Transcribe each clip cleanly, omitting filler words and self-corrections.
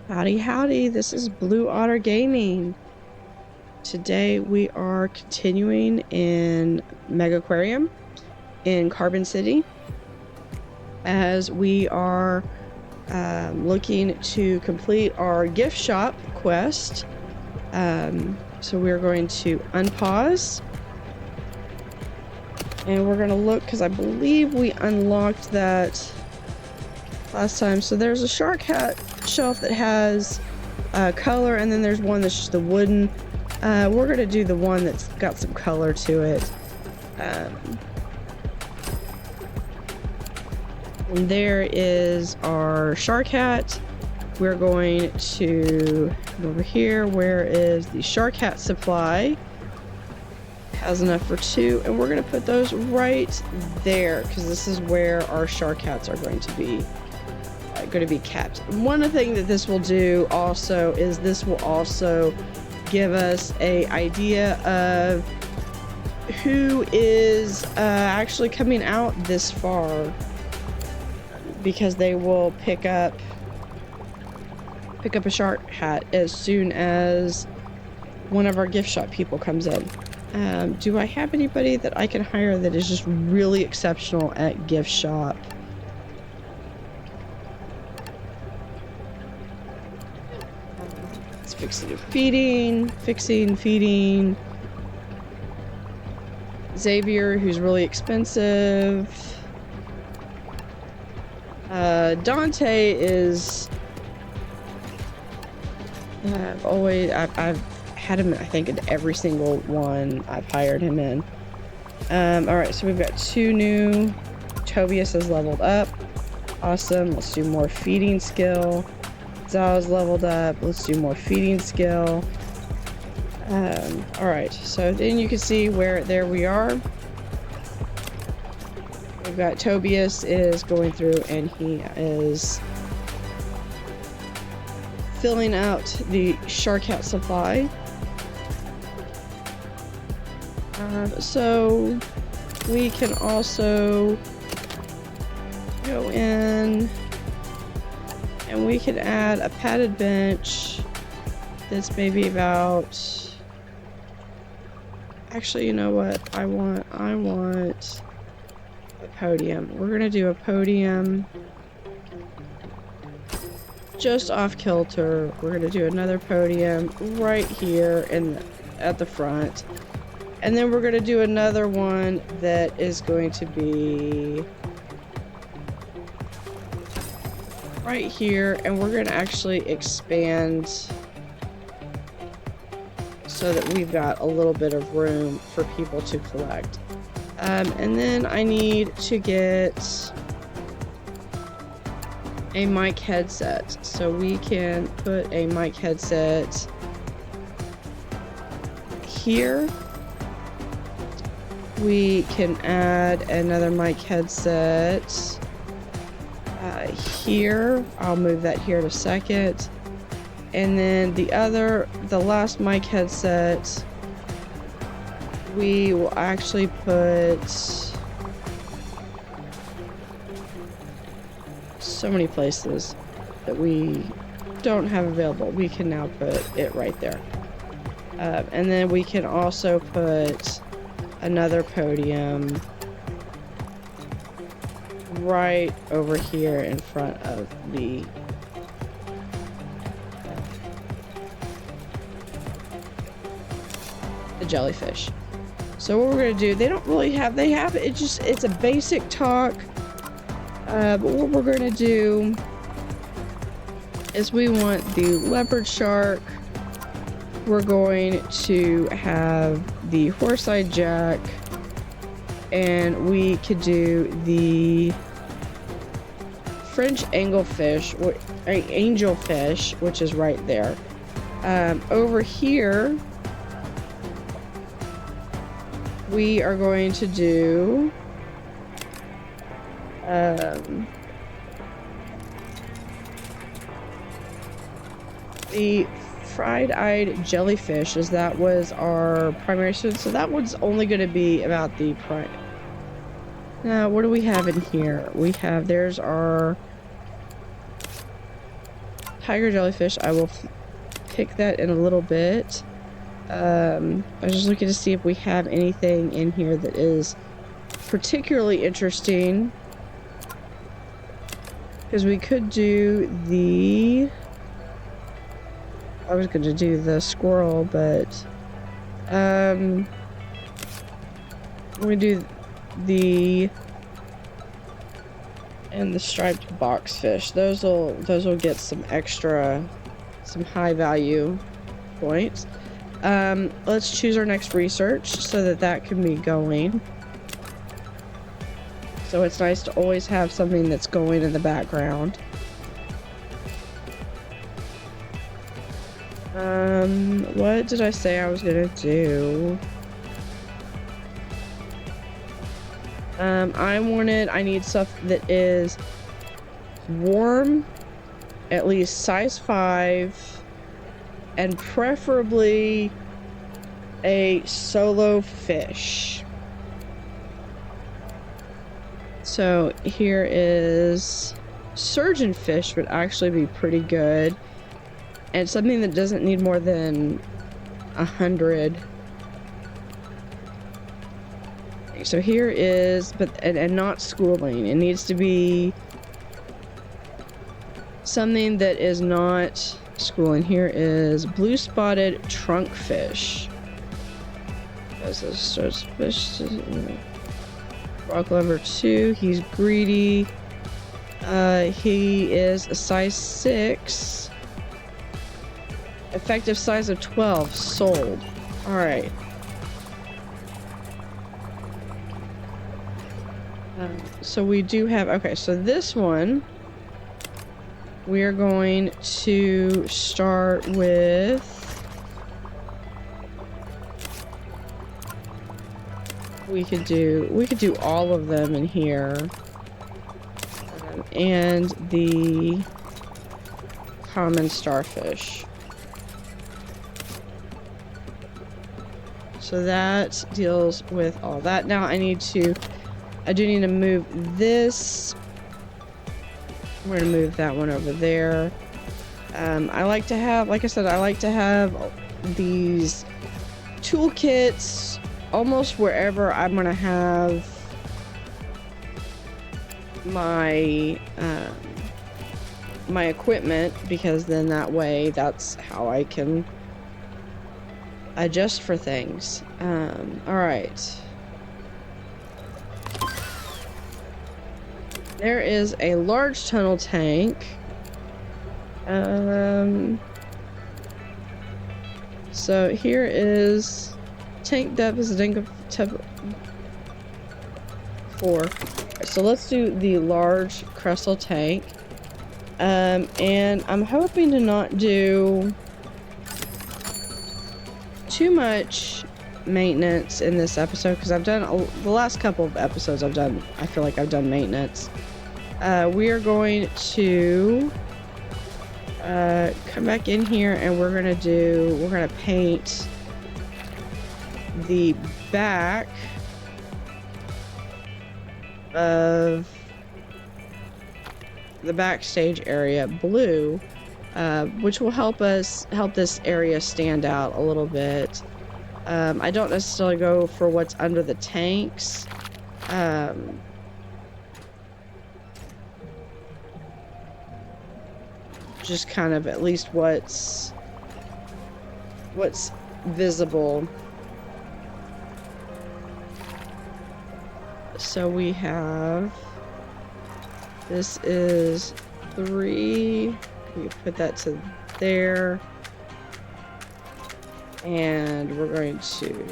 Howdy Howdy, this is Blue Otter Gaming. Today we are continuing in Megaquarium in Carbon City as we are looking to complete our gift shop quest. So we're going to unpause and we're going to look because I believe we unlocked that last time. So there's a shark hat shelf that has color, and then there's one that's just the wooden. We're gonna do the one that's got some color to it. And there is our shark hat. We're going to go over here. Where is the shark hat supply? Has enough for 2, and we're gonna put those right there because this is where our shark hats are going to be kept. One of the things that this will do also is this will also give us a idea of who is actually coming out this far, because they will pick up a shark hat as soon as one of our gift shop people comes in. Do I have anybody that I can hire that is just really exceptional at gift shop? Fixing, feeding. Xavier, who's really expensive. Dante is... I've had him, I think, in every single one I've hired him in. Alright, so we've got 2 new. Tobias has leveled up. Awesome. Let's do more feeding skill. Zal's leveled up. Let's do more feeding skill. Alright, so then you can see where there we are. We've got Tobias is going through and he is filling out the shark hat supply. So we can also go in and we could add a padded bench that's maybe about... Actually, you know what? I want a podium. We're gonna do a podium just off kilter. We're gonna do another podium right here at the front. And then we're gonna do another one that is going to be right here, and we're going to actually expand so that we've got a little bit of room for people to collect. And then I need to get a mic headset, so we can put a mic headset here. We can add another mic headset here. I'll move that here in a second. And then the last mic headset, we will actually put so many places that we don't have available. We can now put it right there. And then we can also put another podium right over here in front of the jellyfish. So what we're gonna do, they have it's a basic talk, but what we're gonna do is we want the leopard shark. We're going to have the horse-eyed jack, and we could do the French angelfish, or angelfish, which is right there. Over here, we are going to do the fried-eyed jellyfish, as that was our primary student. So that one's only going to be about the prime. Now, what do we have in here? There's our tiger jellyfish, I will pick that in a little bit. I was just looking to see if we have anything in here that is particularly interesting. Because we could do the... I was going to do the squirrel, but... I'm going to do the... and the striped boxfish. Those will get some extra... some high value points. Let's choose our next research so that can be going. So it's nice to always have something that's going in the background. What did I say I was gonna do? I need stuff that is warm, at least size 5, and preferably a solo fish. So here is surgeonfish would actually be pretty good, and something that doesn't need more than 100. So here is, and not schooling. It needs to be something that is not schooling. Here is blue spotted trunkfish. This is fish. Rock lever 2. He's greedy. He is a size 6. Effective size of 12. Sold. Alright. So we do have... Okay, so this one... we are going to start with... We could do all of them in here. And the common starfish. So that deals with all that. Now I do need to move this. We're gonna move that one over there. I like to have, like I said, I like to have these toolkits almost wherever I'm gonna have my my equipment, because then that way that's how I can adjust for things. All right. There is a large tunnel tank. So here is tank depth is a tank of 4. So let's do the large crystal tank. And I'm hoping to not do too much maintenance in this episode, because I've done the last couple of episodes I feel like I've done maintenance. We are going to come back in here, and we're gonna paint the back of the backstage area blue, which will help this area stand out a little bit. I don't necessarily go for what's under the tanks. Just kind of at least what's visible. So we have, this is 3. We put that to there. And we're going to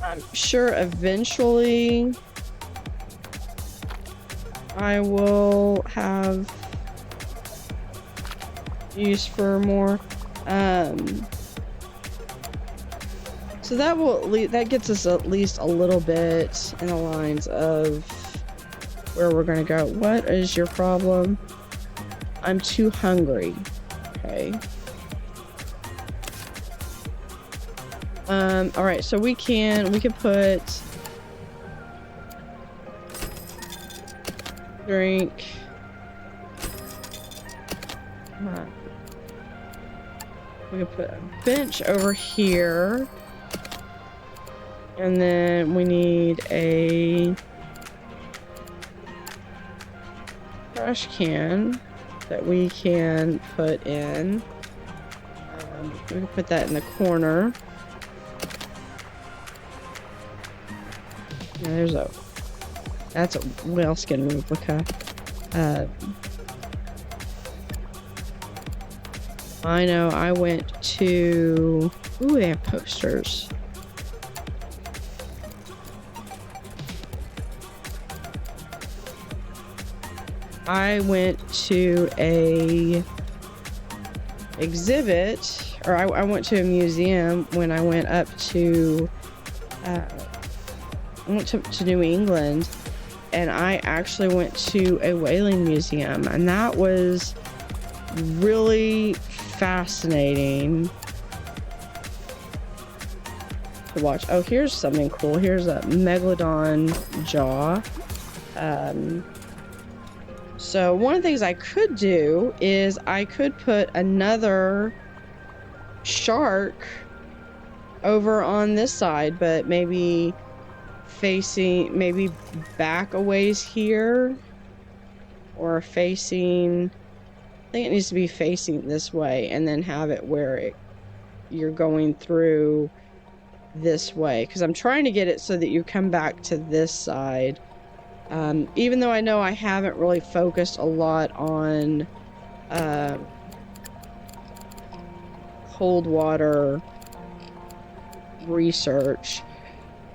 I'm sure eventually I will have use for more. So that gets us at least a little bit in the lines of where we're gonna go. What is your problem? I'm too hungry. Okay. All right. So we can put drink. We can put a bench over here. And then we need a trash can that we can put in. We can put that in the corner. Yeah, there's a... That's a whale skin replica. I know, I went to... Ooh, they have posters. I went to a exhibit, or I went to a museum when I went up to... I went to New England, and I actually went to a whaling museum, and that was really fascinating to watch. Oh, here's something cool. Here's a megalodon jaw. So one of the things I could do is I could put another shark over on this side, but maybe facing, maybe back a ways here, or facing, I think it needs to be facing this way, and then have it where you're going through this way, because I'm trying to get it so that you come back to this side. Even though I know I haven't really focused a lot on cold water research.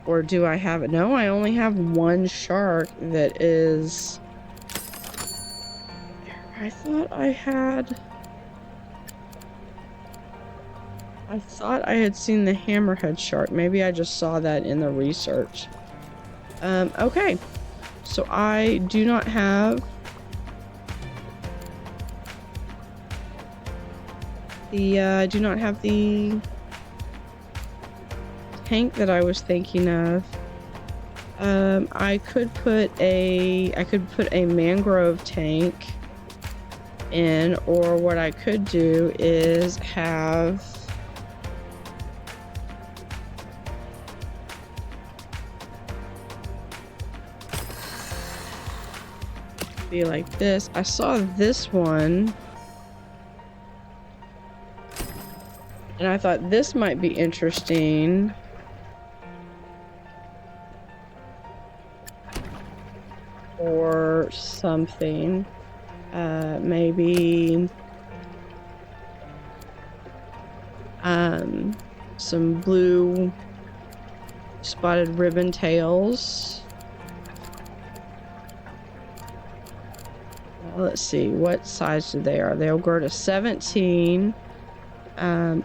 Or do I have it? No, I only have one shark that is... I thought I had... I thought I had seen the hammerhead shark. Maybe I just saw that in the research. Okay. So I do not have the tank that I was thinking of. I could put a mangrove tank in, or what I could do is have be like this. I saw this one and I thought this might be interesting. Or something. Maybe some blue spotted ribbon tails. Let's see, what size do they are? They'll grow to 17.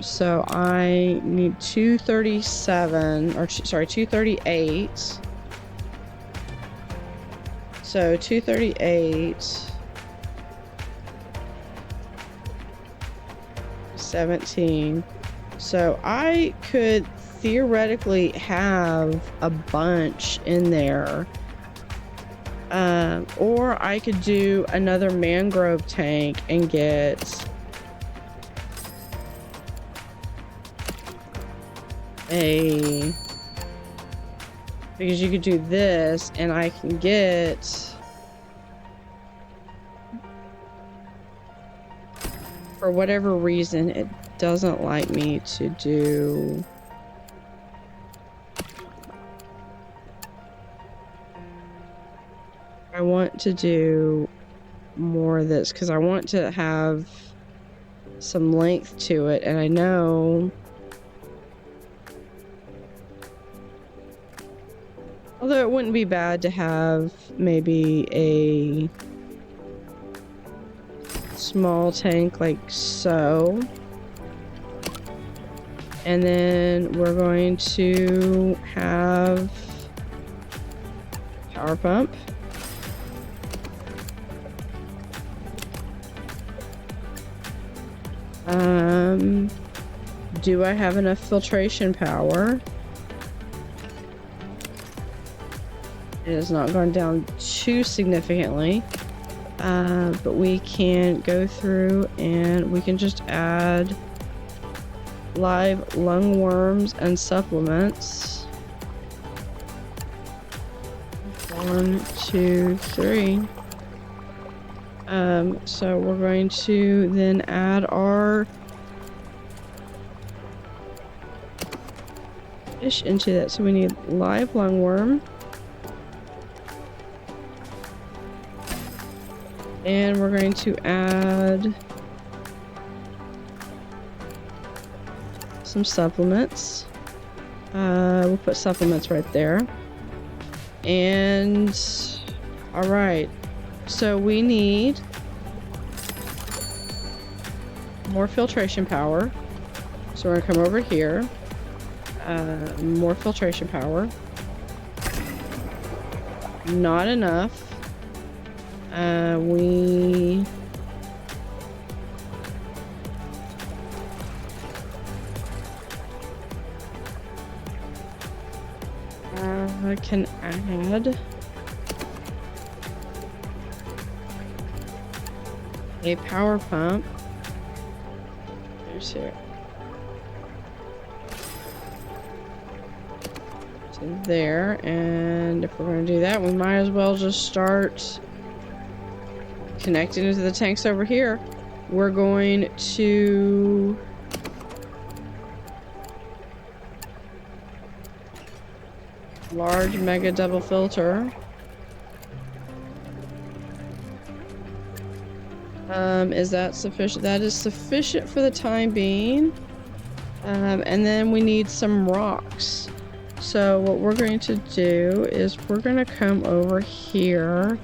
So I need 237, or sorry, 238. So 238, 17. So I could theoretically have a bunch in there. Or I could do another mangrove tank and get because you could do this and I can get for whatever reason it doesn't like me to do I want to do more of this because I want to have some length to it, and I know although it wouldn't be bad to have maybe a small tank like so, and then we're going to have power pump. Do I have enough filtration power? It has not gone down too significantly. But we can go through and we can just add live lungworms and supplements. 1, 2, 3. So we're going to then add our fish into that. So we need live lungworm. And we're going to add some supplements. We'll put supplements right there. And all right, so we need more filtration power. So we're gonna come over here. More filtration power. Not enough. We can add a power pump. There's here. To there, and if we're going to do that, we might as well just start connecting into the tanks over here. We're going to large mega double filter. Is that sufficient? That is sufficient for the time being. And then we need some rocks. So what we're going to do is we're going to come over here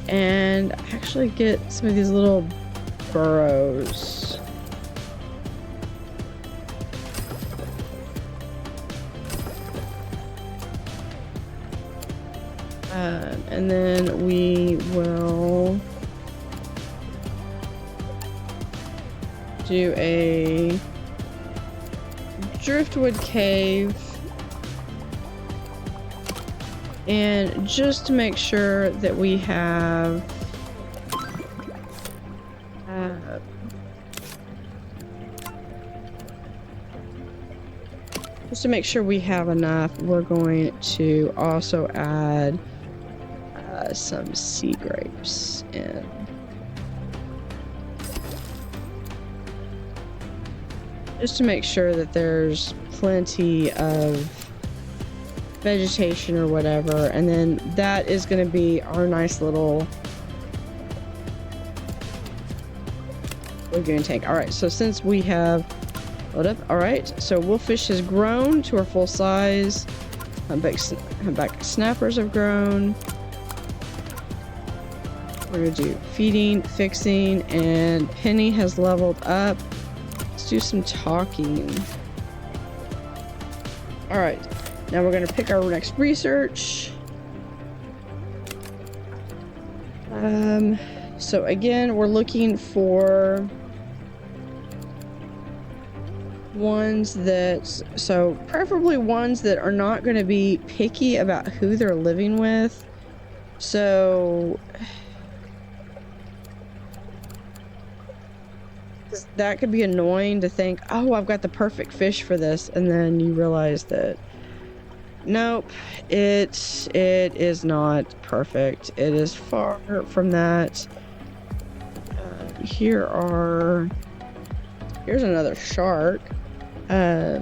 and actually get some of these little burrows. And then we will do a driftwood cave, and just to make sure that we have enough, we're going to also add some sea grapes in. Just to make sure that there's plenty of vegetation or whatever, and then that is going to be our nice little lagoon tank. All right, so since we have load up, all right, so wolffish has grown to our full size. Humpback snappers have grown. We're gonna do feeding, fixing, and Penny has leveled up. Let's do some talking. All right, now we're gonna pick our next research. So again, we're looking for ones that, so preferably ones that are not going to be picky about who they're living with. So that could be annoying to think, oh, I've got the perfect fish for this, and then you realize that nope, it is not perfect. It is far from that. Here's another shark. Or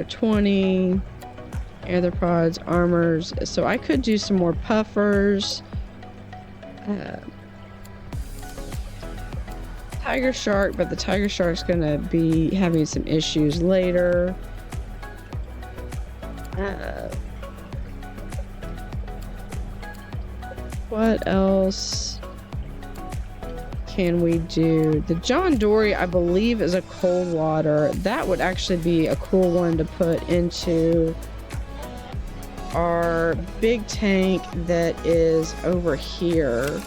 20 arthropods, armors. So I could do some more puffers. Tiger shark, but the tiger shark's gonna be having some issues later. What else can we do? The John Dory, I believe, is a cold water. That would actually be a cool one to put into our big tank that is over here.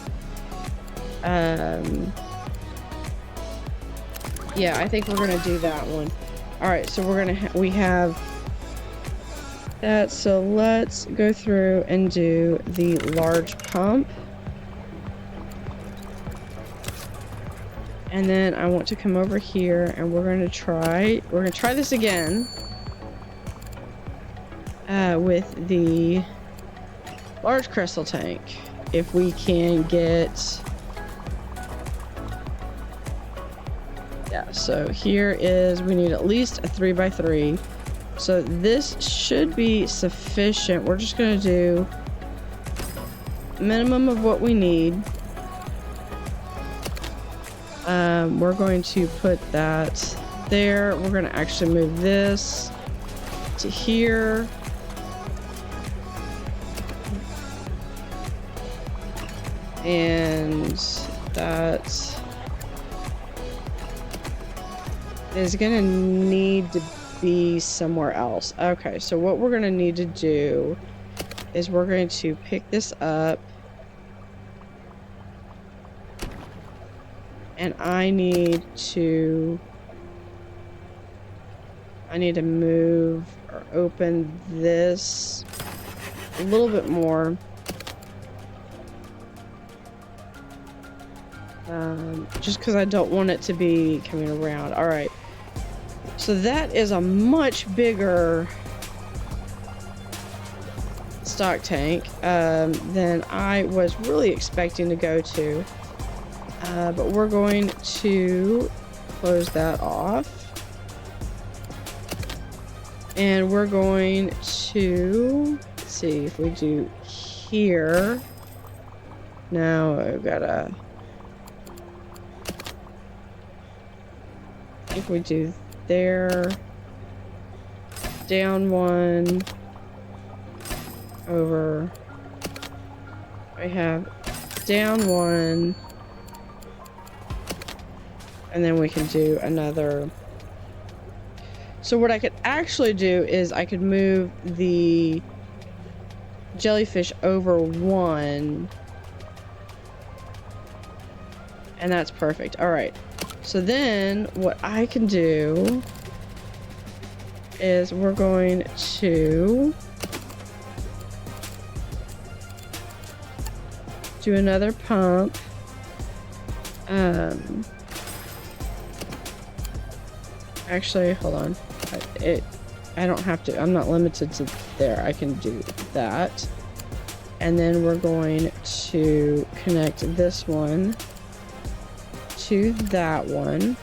Yeah, I think we're gonna do that one. All right, so we have that. So let's go through and do the large pump. And then I want to come over here and we're gonna try this again with the large crystal tank. If we can get, yeah, so here is, we need at least a 3x3. So this should be sufficient. We're just gonna do minimum of what we need. We're going to put that there. We're going to actually move this to here. And that is going to need to be somewhere else. Okay, so what we're going to need to do is we're going to pick this up. And I need to move or open this a little bit more. Just because I don't want it to be coming around. All right. So that is a much bigger stock tank than I was really expecting to go to. But we're going to close that off. And we're going to see if we do here. Now I've got to, if we do there, down one, over, we have down one, and then we can do another. So what I could actually do is I could move the jellyfish over one, and that's perfect. All right, so then what I can do is we're going to do another pump. Actually, hold on. I don't have to. I'm not limited to there. I can do that. And then we're going to connect this one to that one.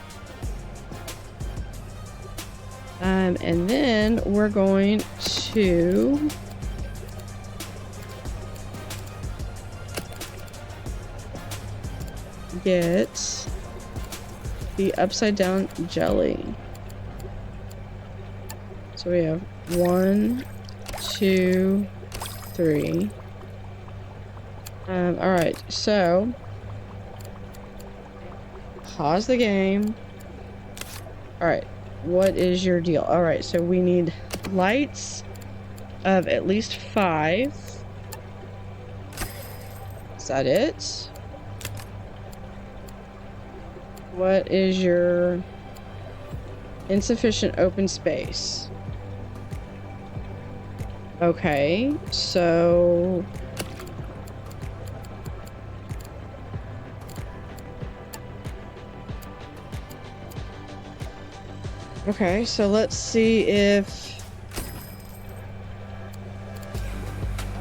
And then we're going to get the upside down jelly. So we have 1, 2, 3. All right, so pause the game. All right, what is your deal? All right, so we need lights of at least 5. Is that it? What is your insufficient open space? Okay, so okay, so let's see if,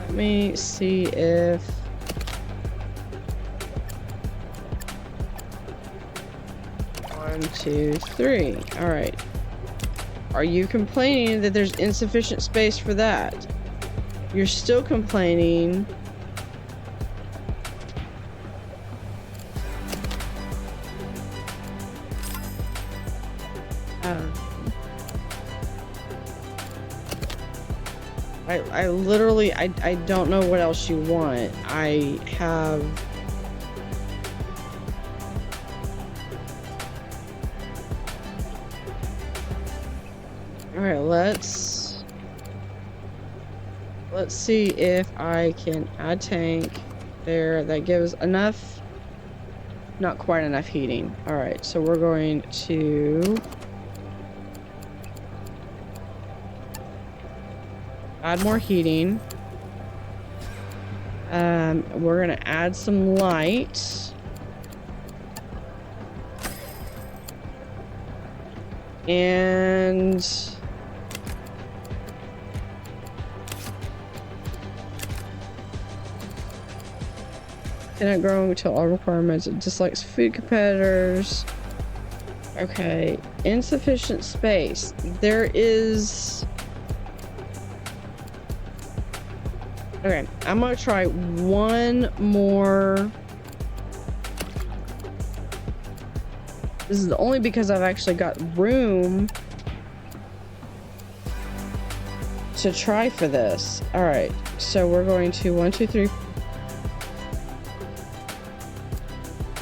let me see if 1, 2, 3. All right. Are you complaining that there's insufficient space for that? You're still complaining. I literally, I don't know what else you want. I have... Alright, let's see if I can add tank there. That gives enough, not quite enough heating. Alright, so we're going to Add more heating. We're gonna add some light. And cannot grow until all requirements. It dislikes food competitors. Okay, insufficient space. There is. Okay, I'm gonna try one more. This is only because I've actually got room to try for this. All right, so we're going to 1, 2, 3.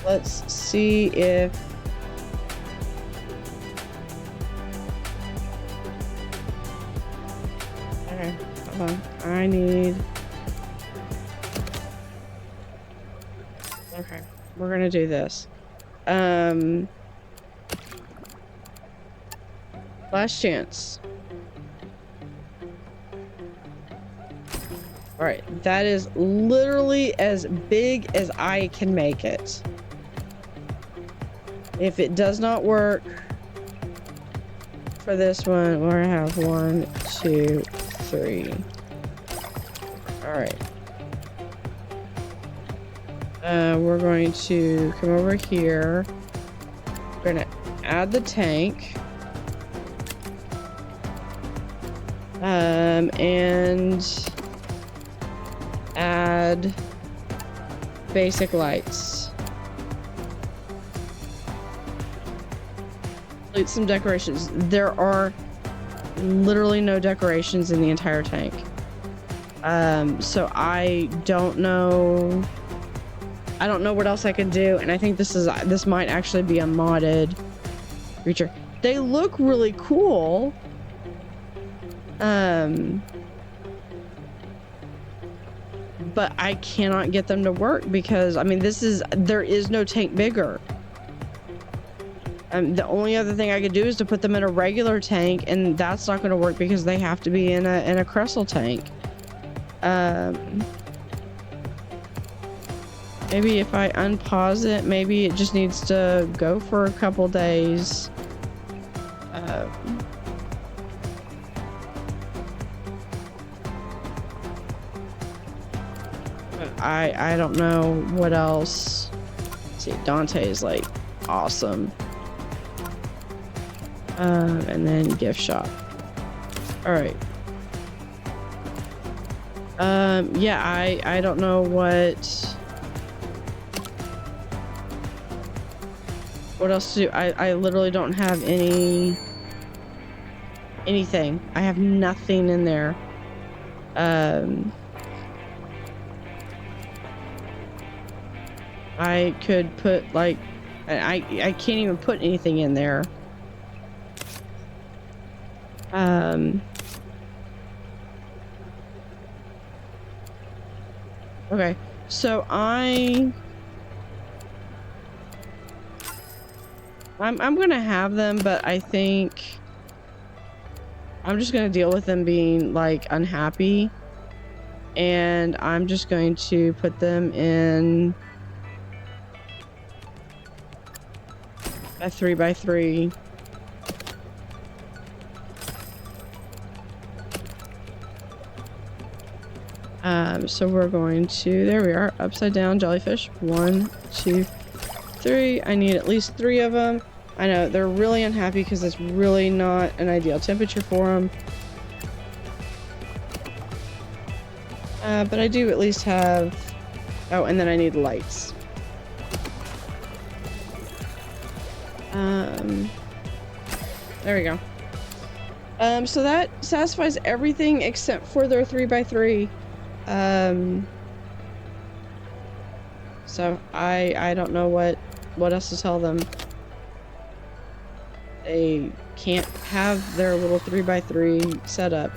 Let's see if. Okay, hold on. I need. Okay, we're gonna do this. Last chance. All right, that is literally as big as I can make it. If it does not work for this one, we're gonna have 1, 2, 3. All right. We're going to come over here. We're gonna add the tank. And add basic lights. Complete some decorations. There are literally no decorations in the entire tank. So I don't know what else I can do, and I think this might actually be a modded creature. They look really cool. But I cannot get them to work because, I mean, there is no tank bigger. The only other thing I could do is to put them in a regular tank, and that's not going to work because they have to be in a Cressel tank. Maybe if I unpause it, maybe it just needs to go for a couple days. I don't know what else. Let's see, Dante is like awesome. And then gift shop. All right. Yeah, I don't know what else to do. I literally don't have anything. I have nothing in there. I could put like, I can't even put anything in there. Okay, so I'm gonna have them, but I think I'm just gonna deal with them being like unhappy, and I'm just going to put them in a 3x3. So we're going to, there we are, upside down jellyfish. 1, 2, 3. I need at least 3 of them. I know they're really unhappy because it's really not an ideal temperature for them. But I do at least have, oh, and then I need lights. There we go. So that satisfies everything except for their 3x3. So I don't know what else to tell them. They can't have their little 3x3 setup.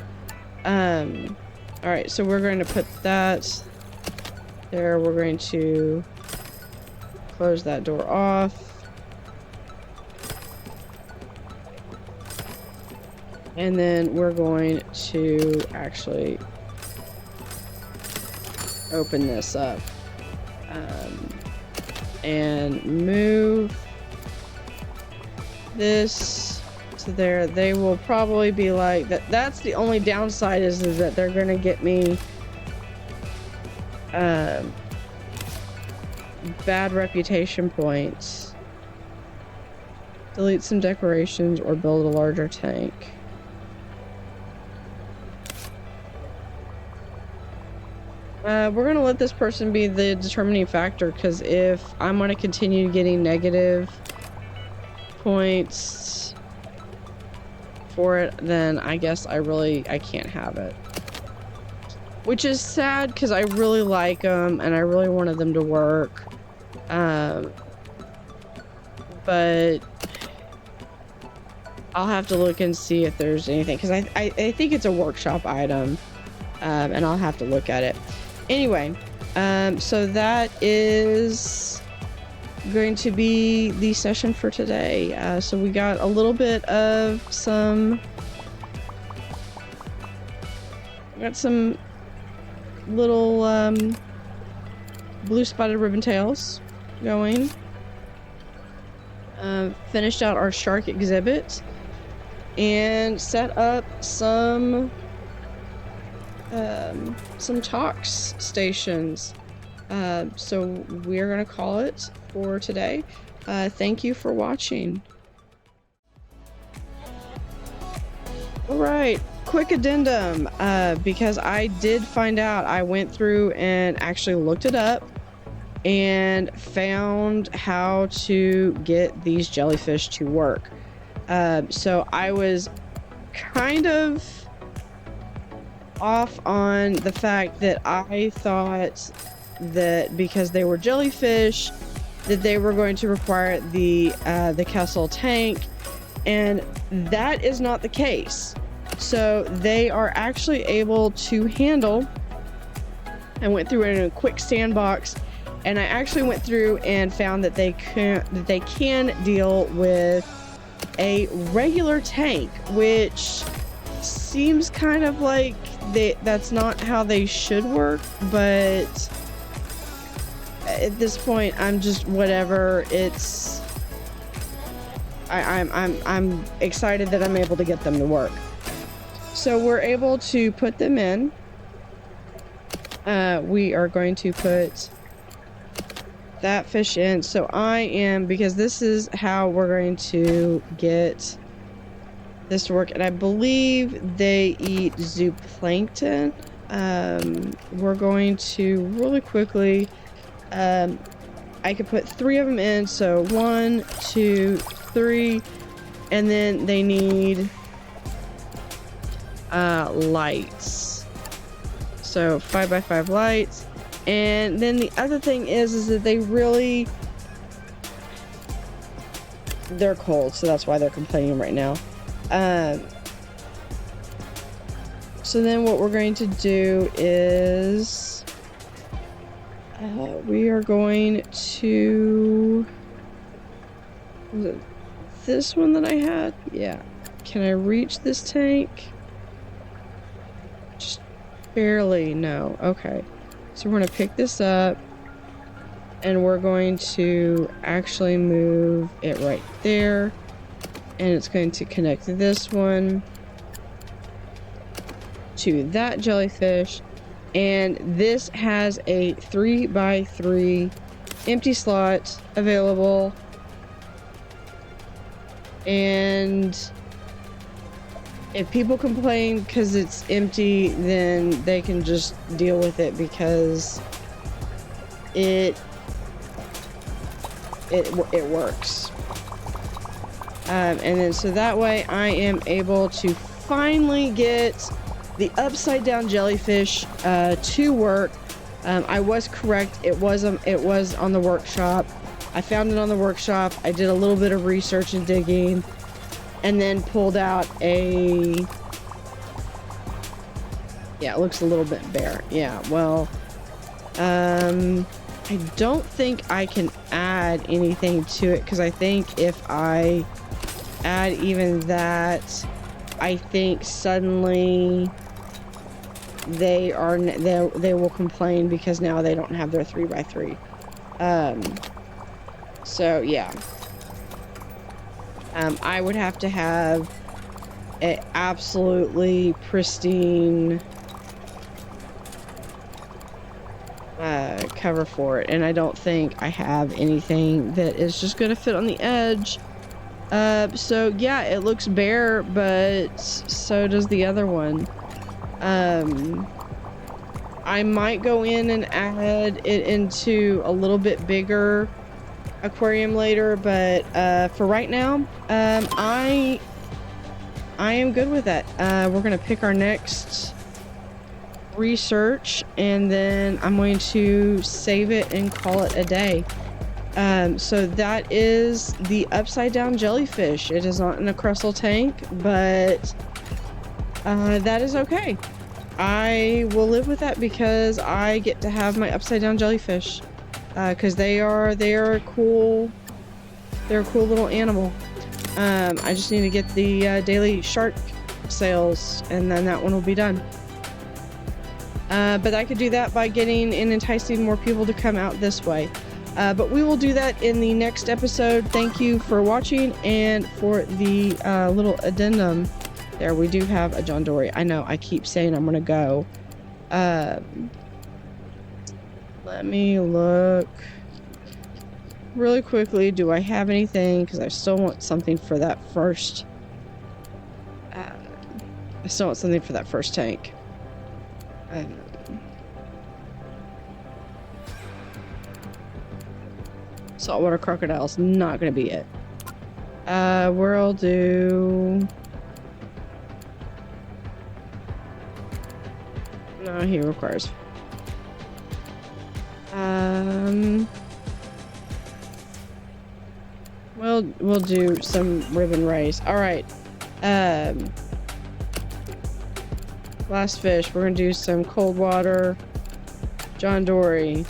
Alright, so we're going to put that there. We're going to close that door off. And then we're going to actually open this up and move this to there. They will probably be like that. That's the only downside is that they're gonna get me bad reputation points. Delete some decorations or build a larger tank. We're gonna let this person be the determining factor, because if I'm gonna continue getting negative points for it, then I guess I can't have it. Which is sad, because I really like them and I really wanted them to work. But I'll have to look and see if there's anything, because I think it's a workshop item, and I'll have to look at it. Anyway, so that is going to be the session for today. So we got a little bit of some little blue spotted ribbon tails going. Finished out our shark exhibit and set up some talks stations. So we're gonna call it for today. Thank you for watching. All right, quick addendum, because I did find out, I went through and actually looked it up and found how to get these jellyfish to work. So I was kind of off on the fact that I thought that because they were jellyfish that they were going to require the Kessel tank, and that is not the case. So they are actually able to handle. I went through it in a quick sandbox, and I actually went through and found that they can deal with a regular tank, which seems kind of like that's not how they should work, but at this point I'm just whatever. It's I'm excited that I'm able to get them to work. So we're able to put them in. We are going to put that fish in. So because this is how we're going to get this to work, and I believe they eat zooplankton. We're going to really quickly, I could put 3 of them in, so 1, 2, 3, and then they need lights, so 5x5 lights. And then the other thing is that they're cold, so that's why they're complaining right now. So then what we're going to do is we are going to, was it this one that I had? Yeah. Can I reach this tank? Just barely. No. Okay. So we're going to pick this up and we're going to actually move it right there. And it's going to connect this one to that jellyfish. And this has a 3x3 empty slot available. And if people complain because it's empty, then they can just deal with it, because it works. And then so that way I am able to finally get the upside down jellyfish to work. I was correct. It was on the workshop. I found it on the workshop. I did a little bit of research and digging, and then pulled out yeah, it looks a little bit bare. Yeah, well, I don't think I can add anything to it, because I think if I add even that, I think suddenly they will complain because now they don't have their 3x3. So yeah. I would have to have an absolutely pristine cover for it, and I don't think I have anything that is just gonna fit on the edge. So yeah, it looks bare, but so does the other one. I might go in and add it into a little bit bigger aquarium later, but for right now, I am good with that. We're gonna pick our next research, and then I'm going to save it and call it a day. So that is the upside down jellyfish. It is not in a crustal tank, but that is okay. I will live with that because I get to have my upside down jellyfish, because they are a cool little animal. I just need to get the daily shark sales, and then that one will be done. But I could do that by getting and enticing more people to come out this way. But we will do that in the next episode. Thank you for watching, and for the little addendum there, we do have a John Dory. I know I keep saying I'm gonna go. Let me look really quickly. Do I have anything? Because I still want something for that first. I still want something for that first tank. Saltwater crocodile's not gonna be it. We'll do. No, he requires. We'll do some ribbon race. All right. Last fish. We're gonna do some cold water. John Dory.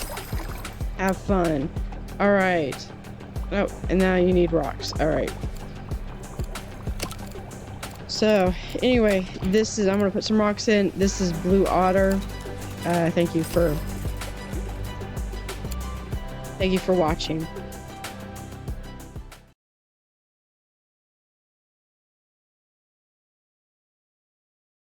Have fun. All right. Oh, and now you need rocks. All right. So anyway, this is, I'm gonna put some rocks in. This is Blue Otter. Thank you for watching.